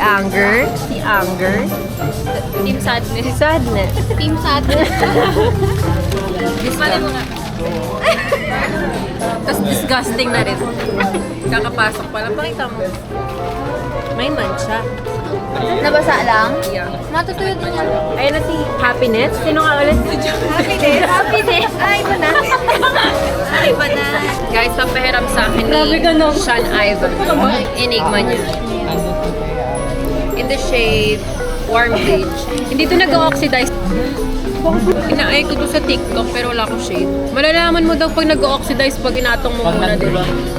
anger. Si anger. Team Sadness. Si sadness. Team Sadness. Mali mo nga. Tapos disgusting na rin. Kakapasok pa lang. Pakita mo. May mancha. Nabasa lang? Yeah. Matutuyod mo yan. Ayun na si Happiness. Sino nga ulit? Happiness. Happiness. Ay, iba na. Ay, iba na. Guys, papahiram sa akin ni Sean Ivan. Enigma niya. In the shade, warm beige. Hindi to nag-oxidize. Inaay ko to sa TikTok pero wala akong shade. Malalaman mo daw pag nag-oxidize pag inatong mo muna din.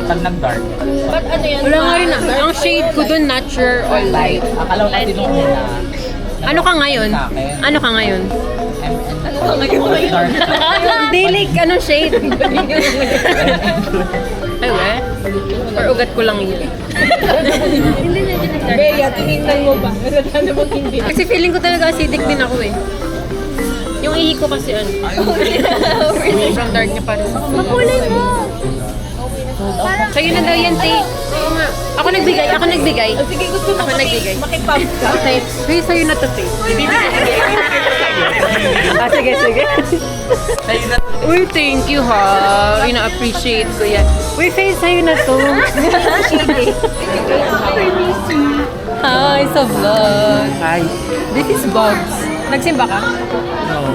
Pag nag-dark. Ba't ano yan? Wala nga rin ah. Ang shade ko dun, nature or light. Akala ko kasi nung una. Ano ka ngayon? Ano ka ngayon? Dark. Hindi, like, anong shade? Ay, we? Or ugat ko lang yun. Hindi na din nag-dark. Bea, tinignan mo ba? Ano bang hindi? Kasi feeling ko talaga acidic din ako eh. Yung ihi ko kasi ano. Sobrang dark niya pa rin. Makulay mo. Sa'yo na daw yan, Tay. Oo nga. Ako nagbigay. Sige, gusto mo Ako nagbigay. makipag ka. Okay. Hey, sa'yo na to, Tay. Sige. Uy, thank you ha. Ina-appreciate ko yan. Uy, Faye, sa'yo na to. Hi, sa vlog. Hi. This is Bobs. Nagsimba ka? No.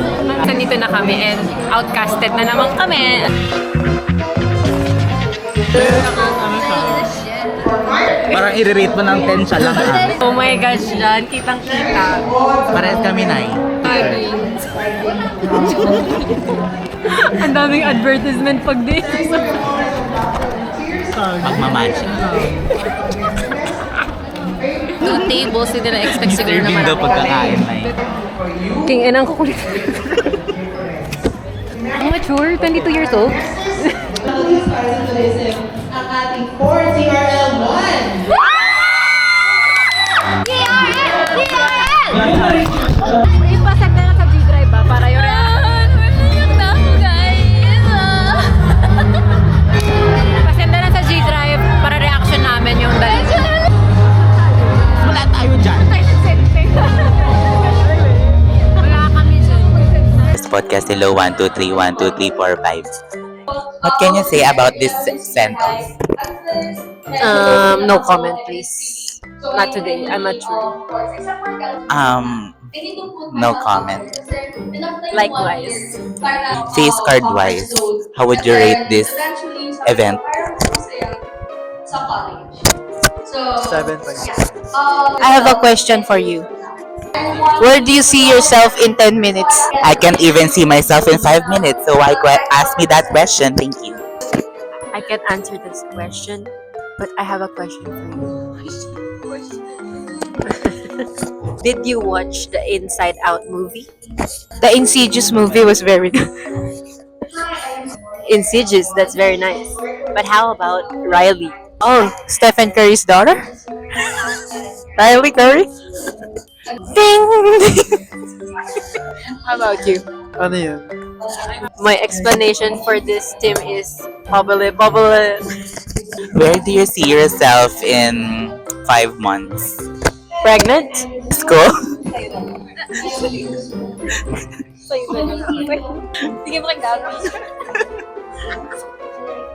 Nandito na kami and outcasted na naman kami. Parang i-rate mo ng 10 sa lahat. Oh my gosh, Jan. Kitang-kita. Parehas kami, Nay. Ang daming advertisement pag dito. Magmamagic. 2 tables, hindi na expect siguro na Serving daw marami pagkakain, Nay. King enang kukulit. Ang mature, 22 years old. Ang ating 4TRL1. Ipasag na lang sa G-Drive ba? Para yung Pasend na lang sa G-Drive para reaction namin yung dalawa. Wala tayo dyan. Wala kami dyan. This podcast, hello, 1, 2, 3, 1, 2, 3, 4, 5. What can you say about this sentence? No comment, please. Not today. I'm mature. No comment. Likewise. Face card wise, how would you rate this event? 7.5. I have a question for you. Where do you see yourself in 10 minutes? I can't even see myself in 5 minutes, so why ask me that question? Thank you. I can't answer this question, but I have a question for you. Did you watch the Inside Out movie? The Insidious movie was very good. Insidious, that's very nice. But how about Riley? Oh, Stephen Curry's daughter? Riley Curry? Ding! How about you? Ano yun? My explanation for this team is bubbly. Where do you see yourself in 5 months? Pregnant? School? Sige mo kay Gabi.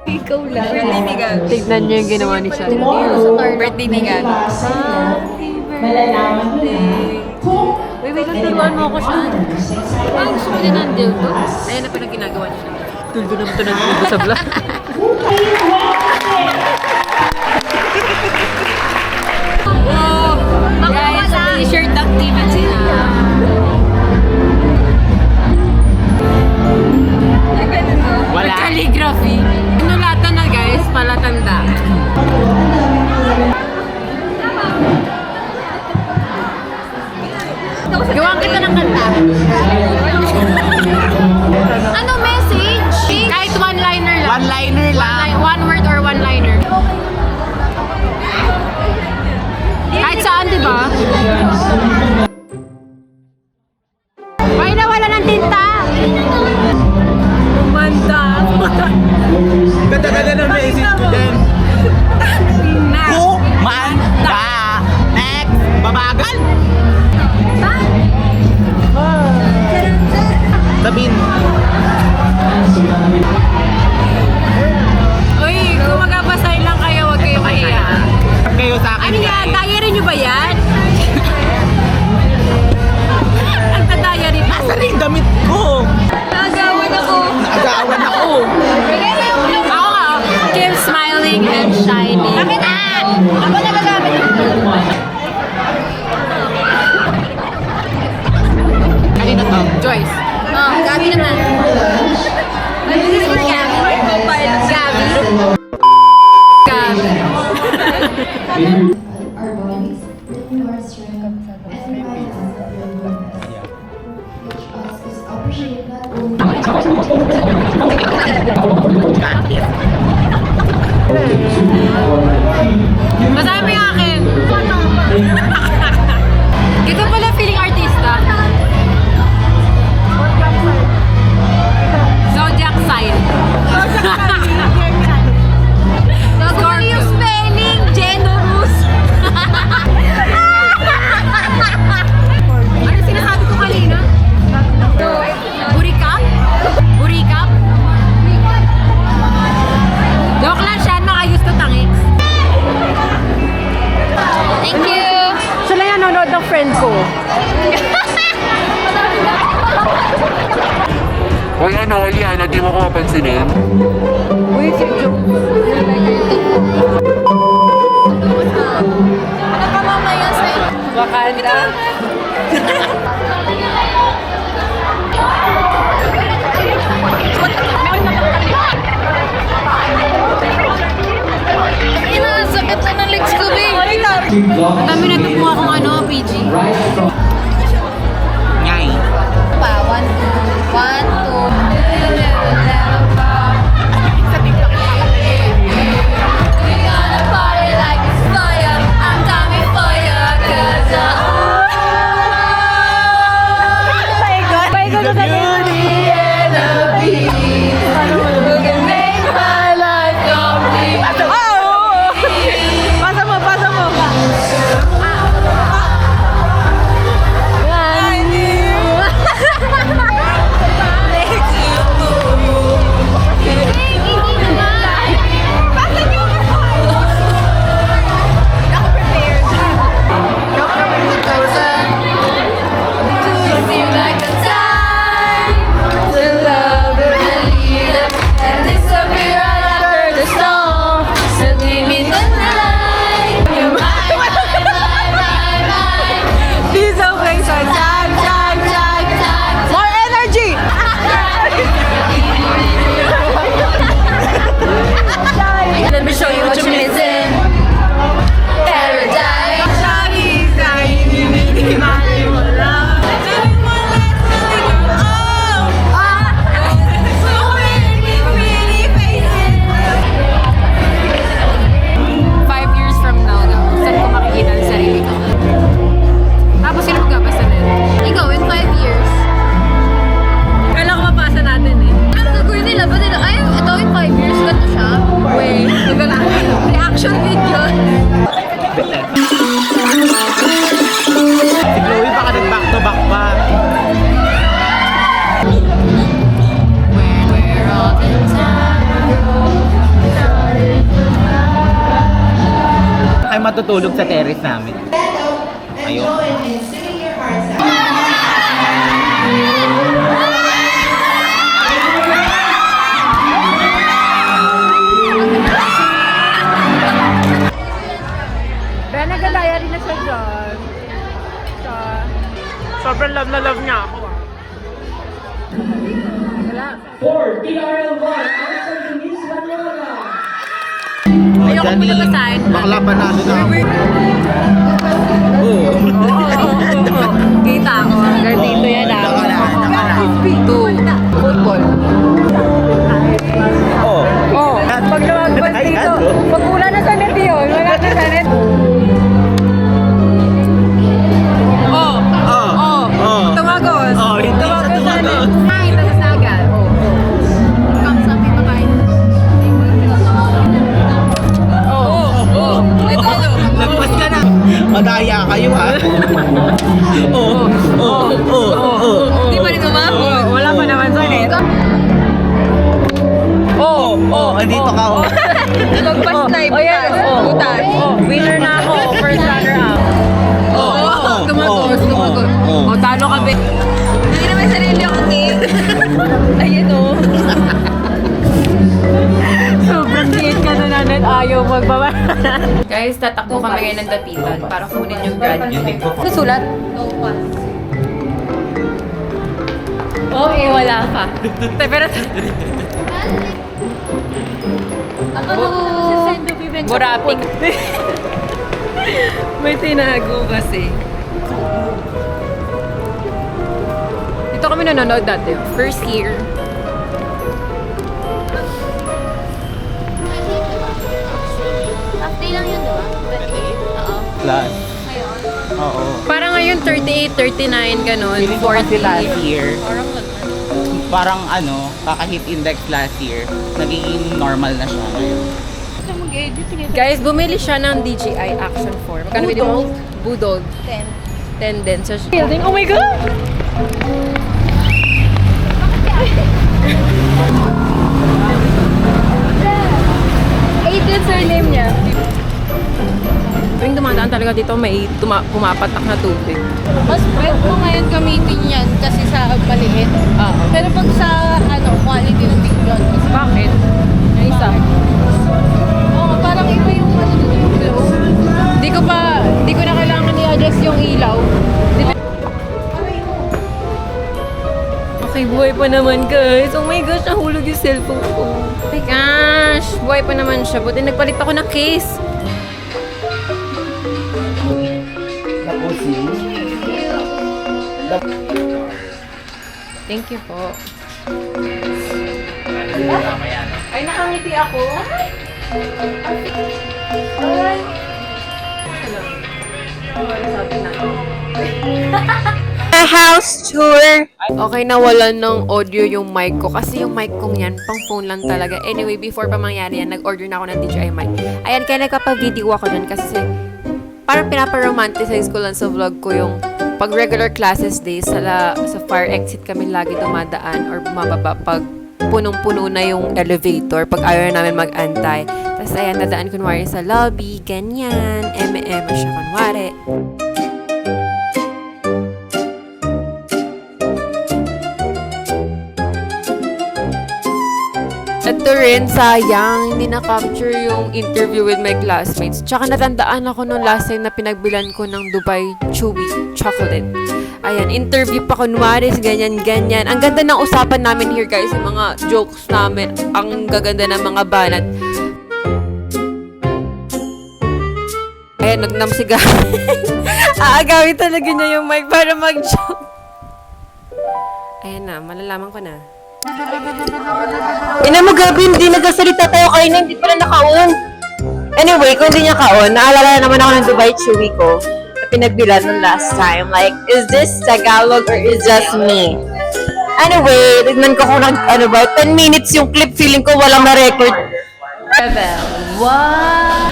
Ikaw lang. Birthday ni Gabi. Tignan niyo yung ginawa ni Sean. Birthday ni Gabi. Wait, turuan mo ako, Sean. Parang gusto ko din ng dildo. Ayan na pinag ginagawa niya. Tuldo naman ito ng dildo sa vlog. Guys, t-shirt activity na. Wala. Calligraphy. Inulatan na guys, palatanda. Gawang kita ng kanta. Ano message? Kahit one-liner lang. One-liner lang. One word or one-liner. Kahit saan, di ba? Ay, nawala ng tinta! Umanda! Ganda-ganda ng message ko din. Kumanda! Next! Baba Bagal! Sabin. Uy, kung magpapasay lang kayo, huwag kayo mahiya. Kayo sa akin. Ano yan? Diary nyo ba yan? Nagta-diary pa. Asan na yung damit ko? Nagawan ako. Naagawan ako. Ako nga, Kim smiling and shining. Bakit ako nagagamit ito. Kanina to? Joyce. Oh, Gabi naman. This is for Gabi. Gabi. Gabi. Our bodies renew our strength and find which us is appreciated not only Masabi mo yung akin. Ito pala feeling artista. Zodiac sign. Scorpio. Yung spelling, generous. Ano sinasabi ko kanina? Burikap? Burikap? Joke lang siya, makayusto tangix. Thank you! Siya lang yan nanonood ng friend ko. Hoy, ano, Liana, di mo ko mapansinin? Uy, si Jo. Ano pa mamaya sa'yo? Wakanda. Sakit na ng legs ko, babe. Dami na ito po akong ano, PG. Nyay. Pa, 1, 2, 1, 2. Pasa mo, pasa mo. This is okay, so time. More energy! Let me show you what you're missing. Paradise. Five years from now, saan ko makikita ang sarili ko? Tapos sino magkabasa na yun? Ikaw, in 5 years. Kailan ko mapasa natin eh. Ano gagawin nila? Ba't nila, ay, ito in 5 years, ganito siya? Wait, maganda. Reaction video. Si Chloe baka nag-back to back pa. Where all the time Ay matutulog sa terrace namin. Ayun. and singing your hearts out. Ben, nag-diary na siya dyan. Sobrang love na love niya ako. Ayoko mo na basahin. Bakla panalo na ako. Oo. Kita ako. Hanggang dito yan ah. Football. Oo. Oh. Pag lumagpas dito, pag wala na sa net yun, wala na sa net. Oh. Oo. Oo. Tumagos. Oo, hindi siya tumagos. Ay, tagasagan. Come sa ating babae. Oh. Ito. Lagpas ka na. Madaya kayo ha. sarili akong cake. Ayun o. Sobrang liit ka na natin. Ayaw magbaba. Guys, tatakbo kami ngayon ng Dapitan para kunin yung graduate. Susulat? Okay, wala pa. Pero... Buraping. May tinago kasi. Dito kami nanonood dati. First year. Half day lang yun, diba? Oo. Plus. Oo. Parang ngayon 38, 39, ganun. Feeling ko kasi 40. last year, Parang parang kaka-hit index last year, nagiging normal na siya ngayon. guys, bumili siya ng DJI Action 4. Magkano bili mo? Budog. 10 din. So, building. Oh my God! Yung surname niya. Tuwing dumadaan talaga dito, may pumapatak na tubig. Mas pwede mo ngayon gamitin yan kasi sa maliit. Oo. Pero pag sa quality ng picture, Bakit? Yung isa. oo, parang iba yung yung glow. Di ko na kailangan i-adjust yung ilaw. Okay, buhay pa naman guys. Oh my gosh, nahulog yung cellphone ko. Oh my gosh, buhay pa naman siya. Buti nagpalit ako ng case. Thank you po. Ay, nakangiti ako. A house tour. Okay, nawalan ng audio yung mic ko. Kasi yung mic kong yan, pang phone lang talaga. Anyway, before pa mangyari yan, nag-order na ako ng DJI mic. Ayan, kaya nagpapa-video ako dun kasi parang pinapa-romanticize ko lang sa vlog ko yung pag regular classes days, sa fire exit kami lagi dumadaan or bumababa pag punong-puno na yung elevator, pag ayaw na namin mag-antay. Tapos ayan, nadaan kunwari sa lobby, ganyan, siya kunwari. Ito rin, sayang, hindi na-capture yung interview with my classmates. Tsaka natandaan ako nung last time na pinagbilan ko ng Dubai Chewy Chocolate. Ayan, interview pa kunwari, ganyan-ganyan. Ang ganda ng usapan namin here, guys. Yung mga jokes namin, ang gaganda ng mga banat. Ayan, nagnamsiga. Aagawin talaga niya yung mic para mag-joke. Ayan na, malalaman ko na. Ina mo, Gabi, hindi nagsasalita tayo kayo na hindi pala naka-on. Anyway, kung hindi niya ka-on, naalala naman ako ng Dubai Chewy ko na pinagbilan nung last time. Like, is this Tagalog or is just me? Anyway, tignan ko kung 10 minutes yung clip, feeling ko walang na-record. Wow!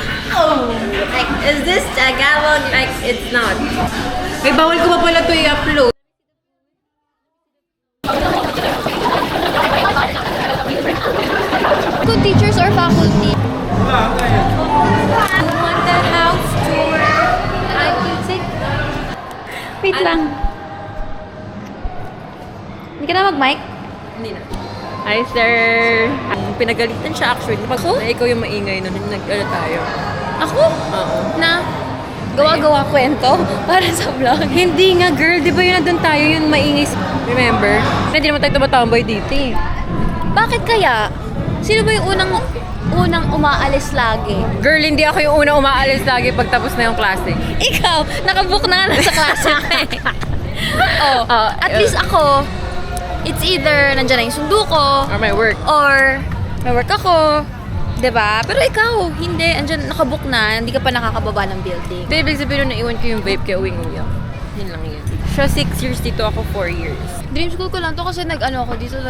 Like, is this Tagalog? Like, it's not. May bawal ko pa pala ito i-upload. Good teachers or faculty? Haunted house tour. Wait lang. Hindi ka na mag-mic? Hindi na. Hi, sir. Pinagalitan siya actually. Ako? Na ikaw yung maingay nun. Nag-ano tayo. Ako? Oo. Na? Gawa-gawa kwento? Para sa vlog? Hindi nga, girl. Di ba yun nandun tayo yung maingay? Remember? Hindi naman tayo tumatambay dito eh. Bakit kaya? Sino ba yung unang umaalis lagi? Girl, hindi ako yung una umaalis lagi pag tapos na yung klase. Ikaw, nakabook na nga na sa klase ka eh. At least ako, it's either nandyan na yung sundo ko, Or my work. or may work ako. Diba? Pero ikaw, hindi. Andyan, nakabook na, hindi ka pa nakakababa ng building. Hindi, ibig sabihin nung naiwan ko yung vape kaya uwing-uwi ako. Yun lang yun. Siya 6 years dito, ako 4 years. Dream school ko lang to kasi ako dito,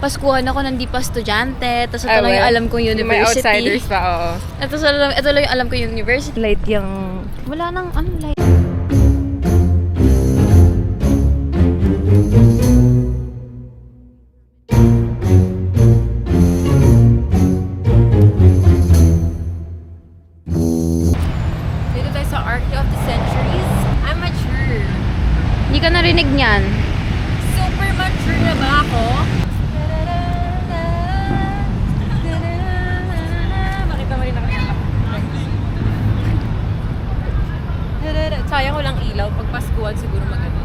Paskuhan ako ng di pa estudyante, tapos ito lang yung alam kong university. May outsiders pa, oo. Ito lang yung alam ko yung university. Light yung... Wala nang light. Dito tayo sa Arcade of the Centuries. I'm mature. Hindi ka narinig niyan. Sure na ba ako? Bakit naman rin nakakita? Sayang walang ilaw. Pag Paskuhan siguro maganda.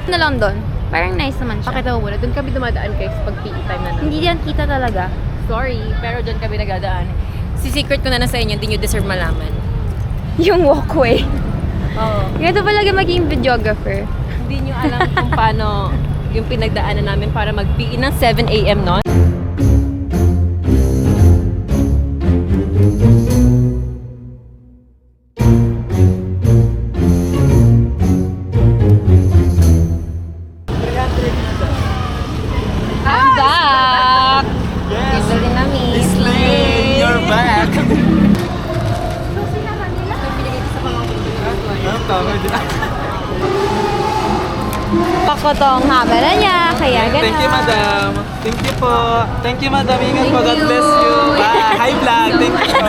Na lang doon. Parang nice naman siya. Pakita mo muna. Doon kami dumadaan guys pag PE time na Hindi yan kita talaga. Sorry, pero doon kami nagadaan. Si secret ko na sa inyo, hindi nyo deserve malaman. Yung walkway. Oo. Ganito talaga maging videographer. Hindi nyo alam kung paano yung pinagdaanan namin para mag-PE ng 7 a.m. noon. I'm back! Yes! Ito din namin. You're back! Ako tong camera niya, kaya gano'n. Thank you, madam. Thank you po. Thank you, madam. Ingat po. God bless you. Bye. Hi, vlog. Thank you.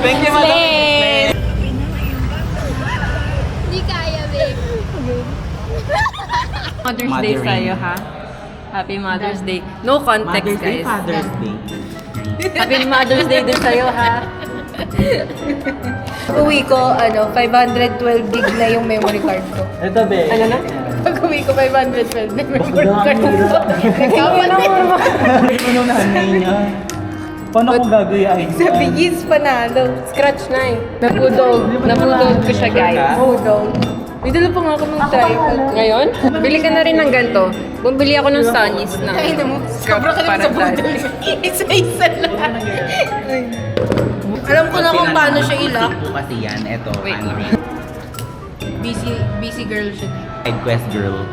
Thank you, madam. Hindi kaya, babe. Mother's Day sa'yo, ha? Happy Mother's Day. No context, guys. Father's Day. Happy Mother's Day din sa'yo, ha? Uwi ko, 512 gig na yung memory card ko. Ito, be. Ano na? Pag uwi ko, 512 memory card ko. Ano na, niya? Paano ko gagayain? Sa bigis panalo. Scratch na eh. Napudog ko siya, guys. Budol. May dala pa nga ako ng tripod. Ngayon, bili ka na rin ng ganito. Bumili ako ng Sunnies na Ay, mo. Sobra ka lang sa budol. Isa-isa lang. Alam ko na kung paano siya ilak. Po kasi yan. Ito, Wait. Busy girl siya. Side quest girl.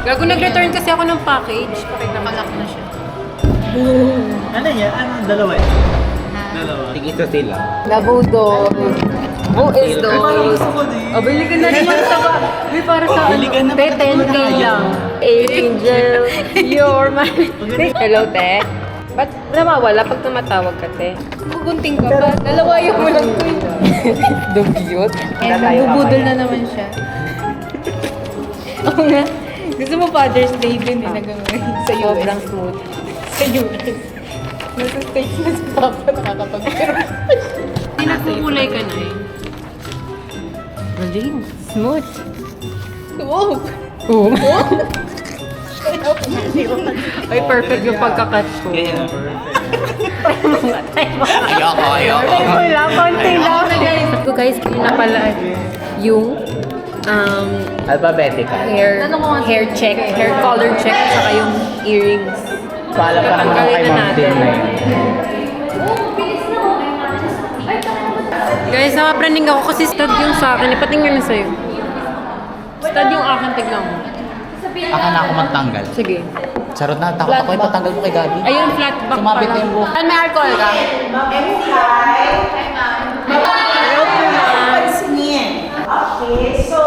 Gago, nag-return kasi ako ng package. Nakalak na siya. Ano yan? Ano? Dalawa eh. Dalawa. Tig-isa sila. Nabudog. Oh, is Parang those. gusto ko din. O, bili ka na rin yung saka. Uy, para sa Bili ka na. Te, 10K lang. Angel, you're my... Hello, te. Ba't namawala pag tumatawag ka, te? Kukunting ka pa. Dalawayo mo lang ko. Dugyot. And nabubudol na naman siya. Oo nga. Gusto mo Father's Day din eh. Sa US. Sobrang smooth. Sa US. Nasa States na si Papa nakakapag-pero. Hindi nagkukulay ka na eh. Galing. Smooth. Wow! Oo. Ay, perfect yung pagkakat ko. Ayoko. Wala, konti lang. So guys, yun na pala yung Alphabetical. hair check, hair color check, saka yung earrings. Paalam pa naman ako kay Ma'am Din na yun. Guys, nakapraning ako kasi stud yung sa akin. Ipatingin na sa'yo. Stud yung akin, tignan mo. Aka na ako magtanggal. Sige. Charot na, takot ako ipatanggal ko kay Gabi. Ayun, flat back Sumabit pala. na yung buhok. Ano, may alcohol ka? Okay, so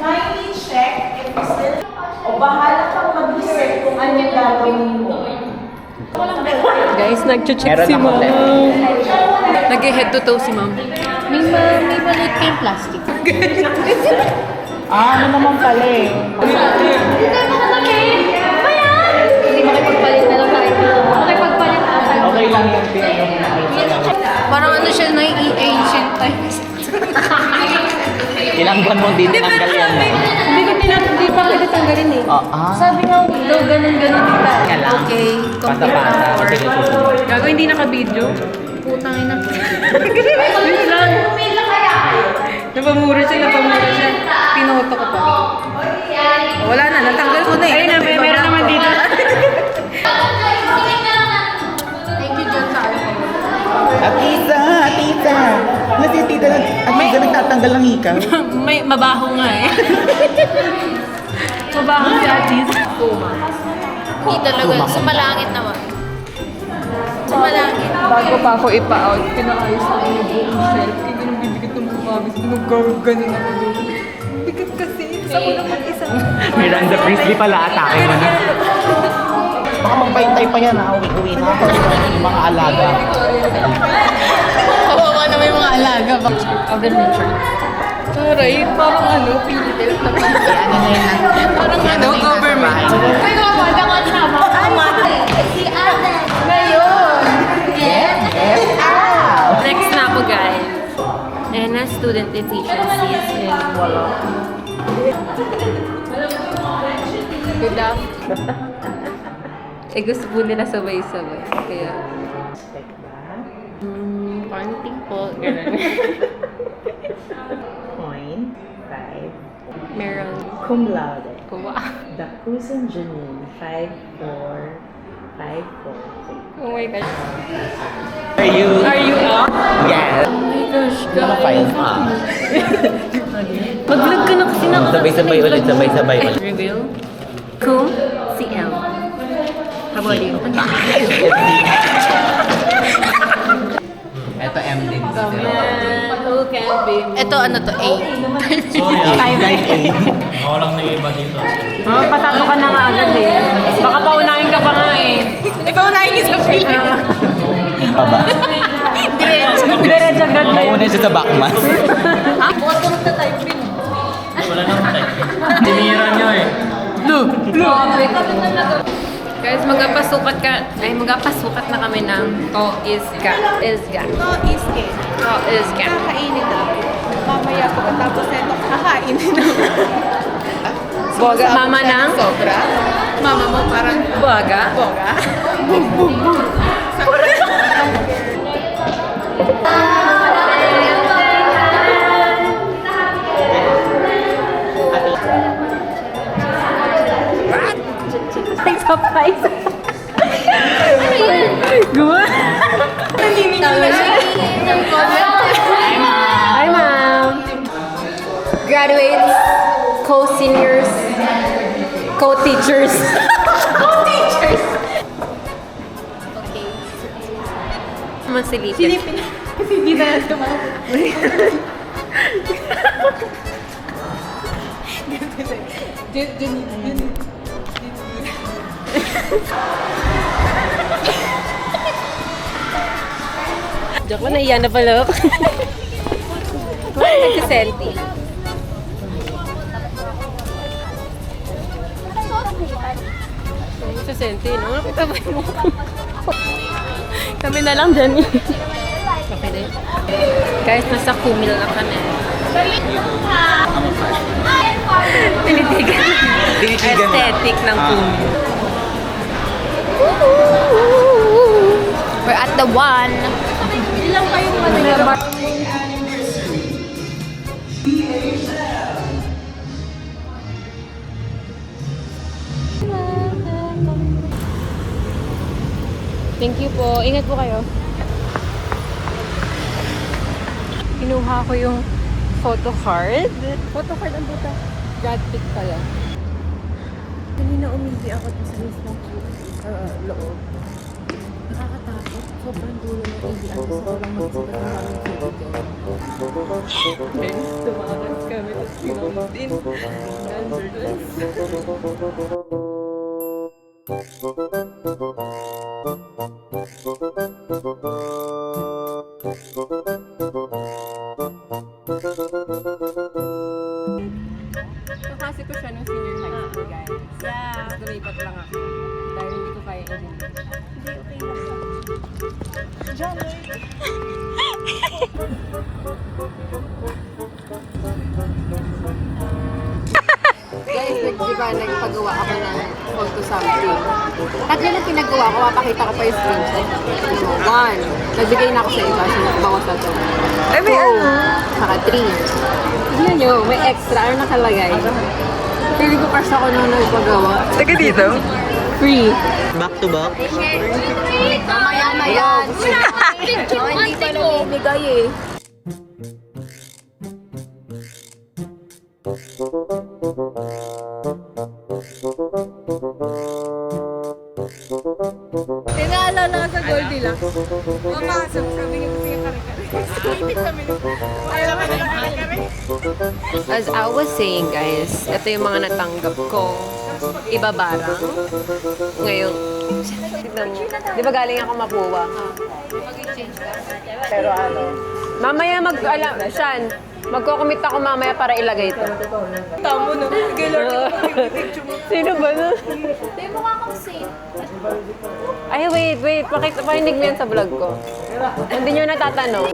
kindly check if you still... O bahala kang mag-research kung ano yung gagawin mo. Guys, nag-check Meron si ako ma'am. left. Nag-head to toe si ma'am. May maliit kayong plastic. Ano naman pala eh. Hindi makipagpalit na lang tayo. Makipagpalit na tayo. Okay lang yung Parang ano siya na ancient times. Ilang buwan mong din tinanggal yan na. Hindi pa kita tanggalin eh. Sabi nga, daw ganun-ganun kita. Nga lang. Okay, Pasa-pasa. Kasi susunod. Gago, hindi naka-video. putang ina. Yun lang. Napamura siya. Pinoto ko pa. Wala na, natanggal ko na eh. Ayun na, meron naman dito. Thank you, John, sa ano. Tita! Nasi tita na. At may nagtatanggal ng hikaw. May mabaho nga eh. Mabaho si Atis. Hindi talaga. Sumalangit naman. Sumalangit. Bago pa ako ipa-out, pinaayos ako yung buong shelf. Kaya ganun bibigit ng mga mabis. Nag-ganun ako doon. Bigat kasi. Sa ko naman isa. Miranda Priestley pala atake mo na. Baka magpaintay pa yan ha. Uwi na ako. Yung mga alaga. Kawawa naman yung mga alaga. Other nature. Aray, parang ano, Philippines na parang ano, government. Ay, Si Aden. ngayon! Next na po, guys. ENA Student Efficiencies in Wala. Good luck. Gusto po nila sabay-sabay. Kaya... Parenting po. Ganun. Point 5. Meron. Cum laude. Kuha. Dakusan Janine 54543. Oh my gosh. Are you? Are you up? Yes. Oh my gosh, guys. Naka-files pa. Mag-vlog ka na kasi na. Sabay-sabay ulit, sabay-sabay ulit. Reveal. Cum CL. How about you? Ito M din. Who can be Ito ano to, A. Pasado ka na nga agad eh. Baka paunahin ka pa nga eh. Paunahin niyo sa film. Aba. Diretso agad na yun. Mauna siya sa backmas. Guys, magpasukat na kami ng To-Is-Ga. Is-Ga. Iske. To-Is-Ga. Kakainin na. Mamaya pagkatapos nito, kakainin na. Boga. Mama ng? Sobra. Mama mo parang Boga. boga. Hi, ma'am. Graduates, co-seniors, co-teachers. Co-teachers. Okay. Masilipin. Hindi na yan tumawag. Joke mo, naiyan na pala. Kumain nagsiselfie. Nagsiselfie, no? Nakita ba yung mukha? Kami na lang dyan. Okay din. Guys, nasa Kumil na kami. Tinitigan. Aesthetic ng Kumil. We're at the one. Thank you po. Ingat po kayo. Kinuha ko yung photo card. Photo card ang buta. Grad pic pala. Kanina umindi ako sa mismong loob. Nakakatakot. Sobrang dulo na hindi ako sa walang magsipat ng aming cubicle. Then, tumakas kami. Tapos pinautin. Kasi ko siya nung senior high school, guys. Yeah. Lumipat lang ako. Dahil hindi ko kaya engineer. Hindi, okay lang. Guys, di ba nagpagawa ako ng photo something? Tatlo na pinagawa ko, mapakita ko pa yung screenshot. One, nagbigay na ako sa iba, so nagbawas na ito. Two, saka three. Tignan nyo, may extra, ano nakalagay? Pili ko kasi ako nung nagpagawa. Taga dito? Free. Back to back. Mamaya na yan. Hindi pa namimigay eh. Tinaalala ka sa Goldilocks. Pumasok, sabi niya, sige kare-kare. Ipit kami. Ayaw ka na kare-kare. As I was saying, guys, ito yung mga natanggap ko. Ibabarang. Ngayon, tignan mo. Di ba galing ako Mapua? Pero ano, Mamaya Shan, magko-commit ako mamaya para ilagay ito. Tamo no. Sige, Lord. Sino ba nun? Hindi mo kang saint. Ay, wait. Pakinig mo yan sa vlog ko. Hindi nyo natatanong.